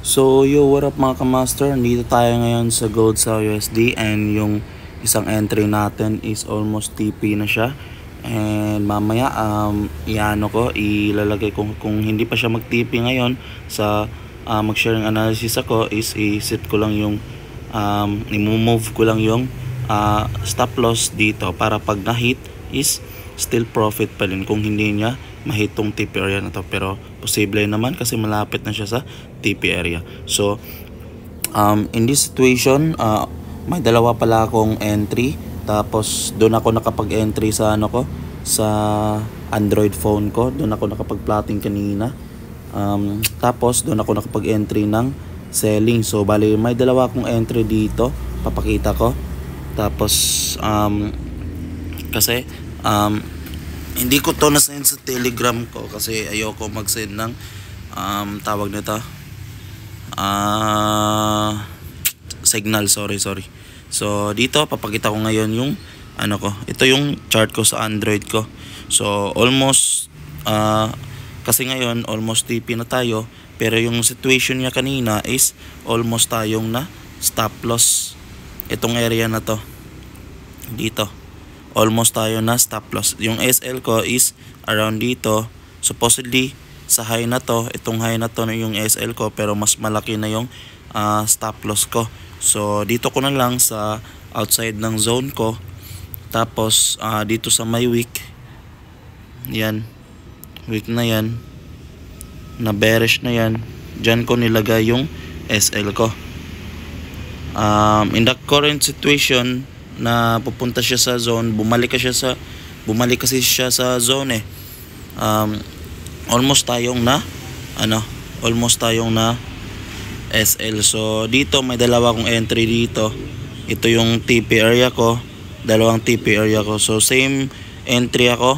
So yo, what up mga kamaster? Nandito tayo ngayon sa Gold sa USD and yung isang entry natin is almost TP na siya. And mamaya ilalagay ko kung hindi pa siya mag-TP ngayon sa mag-sharing analysis ako is i-set ko lang yung i-move ko lang yung stop loss dito para pag na-hit is still profit pa rin kung hindi niya mahitong TP area na to, pero posible naman kasi malapit na siya sa TP area. So in this situation, may dalawa pala akong entry, tapos doon ako nakapag-entry sa sa Android phone ko, doon ako nakapag-plotting kanina. Tapos doon ako nakapag-entry ng selling. So bali may dalawa akong entry dito, papakita ko. Tapos kasi hindi ko to na-send sa Telegram ko kasi ayoko mag-send ng tawag nito signal, sorry. So dito papakita ko ngayon yung ito yung chart ko sa Android ko. So almost kasi ngayon almost TP na tayo, pero yung situation niya kanina is almost tayong na stop loss. Itong area na to dito, almost tayo na stop loss. Yung SL ko is around dito. Supposedly sa high na to, itong high na to na yung SL ko, pero mas malaki na yung stop loss ko. So dito ko na lang sa outside ng zone ko. Tapos dito sa my week, yan, week na yan, na bearish na yan, dyan ko nilagay yung SL ko. In the current situation na pupunta siya sa zone, bumalik kasi siya sa zone almost tayong na SL. So dito may dalawa akong entry dito. Ito yung TP area ko, dalawang TP area ko. So same entry ako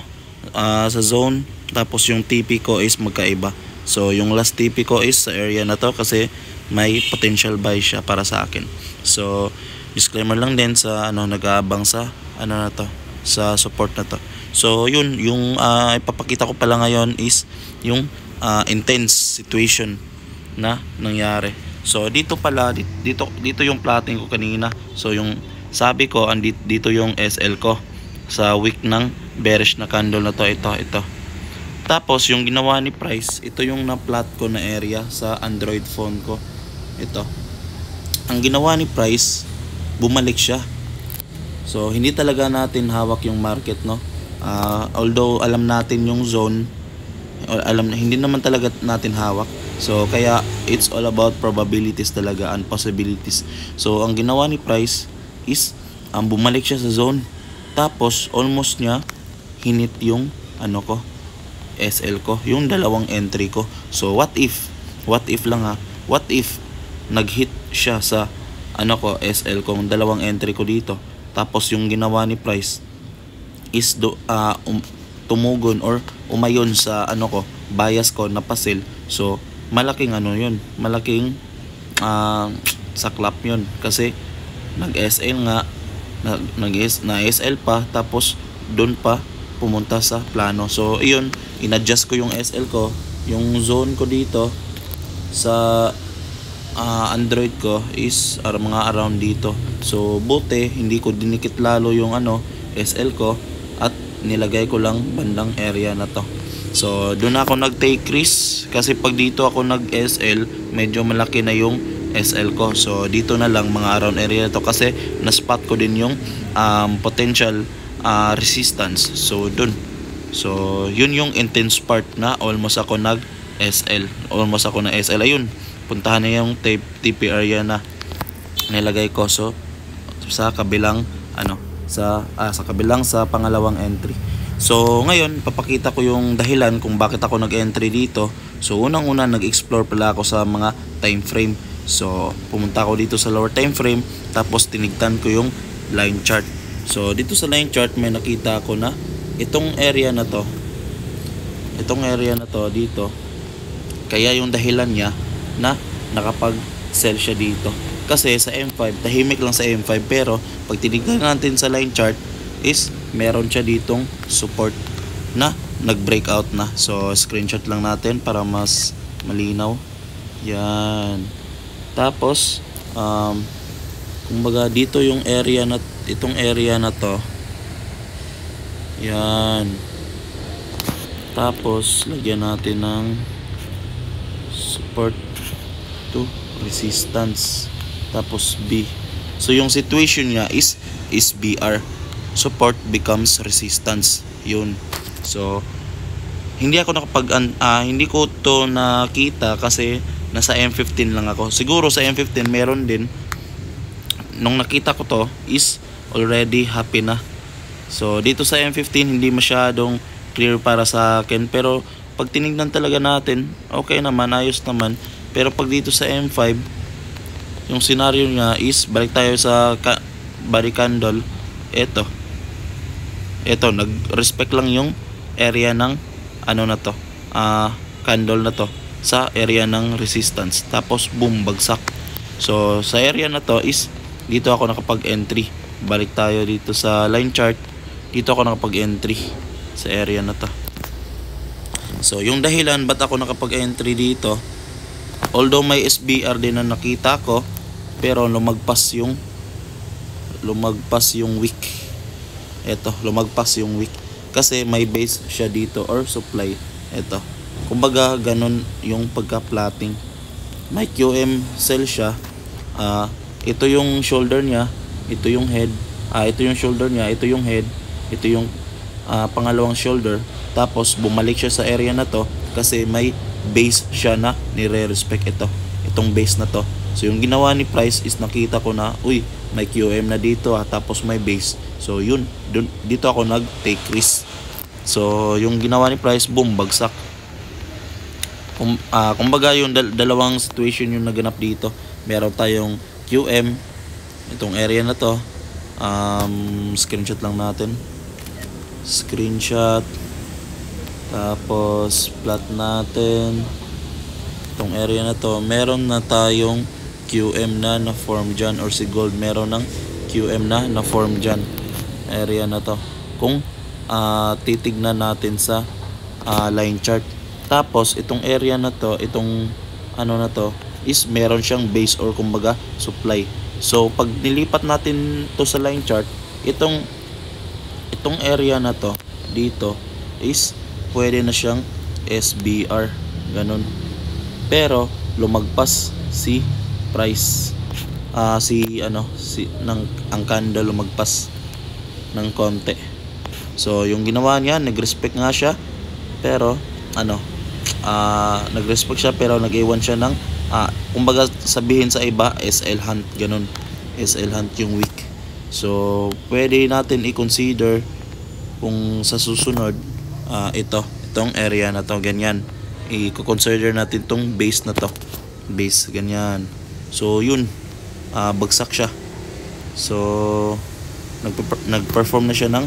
sa zone, tapos yung TP ko is magkaiba. So yung last TP ko is sa area na to kasi may potential buy siya para sa akin. So disclaimer lang din sa nag-aabang sa na to, sa support na to. So yun yung ipapakita ko pala ngayon is yung intense situation na nangyari. So dito pala dito yung plotting ko kanina. So yung sabi ko dito yung SL ko sa week ng bearish na candle na to, ito. Tapos yung ginawa ni price, ito yung na-plot ko na area sa Android phone ko. Ito. Ang ginawa ni price, bumalik siya. So hindi talaga natin hawak yung market, no? Although alam natin yung zone, hindi naman talaga natin hawak. So kaya it's all about probabilities talaga and possibilities. So ang ginawa ni price is bumalik siya sa zone. Tapos almost niya hinit yung SL ko, yung dalawang entry ko. So what if lang what if nag-hit siya sa SL ko, yung dalawang entry ko dito, tapos yung ginawa ni price is tumugon or umayon sa bias ko na pa-sell. So malaking yun, malaking saklap yun kasi nag-SL nga, na-SL pa, tapos doon pa pumunta sa plano. So iyon, in-adjust ko yung SL ko, yung zone ko dito sa Android ko is mga around dito. So buti hindi ko dinikit lalo yung SL ko at nilagay ko lang bandang area na to. So doon ako nag-take risk kasi pag dito ako nag-SL, medyo malaki na yung SL ko. So dito na lang mga around area na to kasi na-spot ko din yung potential resistance. So dun. So yun yung intense part na almost ako nag-SL. Ayun, puntahan na yung TP area na nilagay ko. So sa kabilang sa kabilang sa pangalawang entry. So ngayon papakita ko yung dahilan kung bakit ako nag-entry dito. So unang-una nag-explore pala ako sa mga time frame. So pumunta ako dito sa lower time frame, tapos tinignan ko yung line chart. So dito sa line chart may nakita ako na itong area na to dito, kaya yung dahilan niya na nakapag-sell siya dito kasi sa M5 tahimik lang sa M5, pero pag tinignan natin sa line chart is meron siya ditong support na nag-breakout na. So screenshot lang natin para mas malinaw. Yan. Tapos kumbaga dito yung area na itong area na to. Yan. Tapos lagyan natin ng support to resistance. Tapos B. So yung situation niya is BR. Support becomes resistance. Yun. So hindi ko to nakita kasi nasa M15 lang ako. Siguro sa M15 meron din. Nung nakita ko to is already happy na. So dito sa M15 hindi masyadong clear para sa akin, pero pag tinignan talaga natin, okay naman, ayos naman. Pero pag dito sa M5, yung scenario niya is balik tayo sa body candle. Ito nag-respect lang yung area ng candle na to sa area ng resistance, tapos boom, bagsak. So sa area na to is dito ako nakapag-entry. Balik tayo dito sa line chart. Dito ako nakapag-entry sa area na to. So yung dahilan ba't ako nakapag-entry dito, although may SBR din na nakita ko, pero lumagpas yung wick. Lumagpas yung wick kasi may base siya dito or supply. Kumbaga ganun yung pagka-plotting. May QM cell siya. Ito yung shoulder niya, ito yung head. Ito yung shoulder niya, ito yung head, ito yung pangalawang shoulder. Tapos bumalik siya sa area na to kasi may base siya na nire-respect itong base na to. So yung ginawa ni Price is nakita ko na, uy, may QM na dito tapos may base. So yun, dito ako nag-take risk. So yung ginawa ni Price, boom, bagsak. Kumbaga yung dalawang situation yung naganap dito. Meron tayong QM, itong area na to. Screenshot lang natin. Screenshot. Tapos plot natin itong area na to. Meron na tayong QM na na-form dyan, or si Gold meron ng QM na na-form dyan, area na to. Kung titignan natin sa line chart. Tapos itong area na to, itong na to is meron siyang base or kumbaga supply. So pag nilipat natin to sa line chart, itong area na to dito is pwede na siyang SBR, ganun. Pero lumagpas si Price, ang candle lumagpas ng konti. So yung ginawa niya, nag-respect nga siya, pero nag-respect siya pero nag-iwan siya ng kumbaga sabihin sa iba, SL hunt, ganun. SL hunt yung week. So pwede natin i-consider kung sa susunod itong area na to, ganyan. I-consider natin tong base na to, base, ganyan. So yun, bagsak siya. So nag-perform na siya ng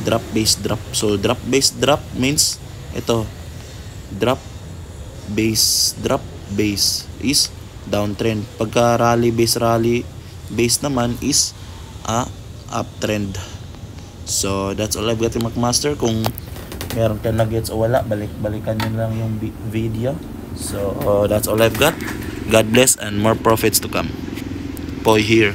drop base drop. So drop base drop means drop base is downtrend. Pagka rally base naman is uptrend. So that's all I've got in McMaster. Kung meron ka nuggets o wala, balikan nyo lang yung video. So that's all I've got. God bless and more profits to come. Poy here.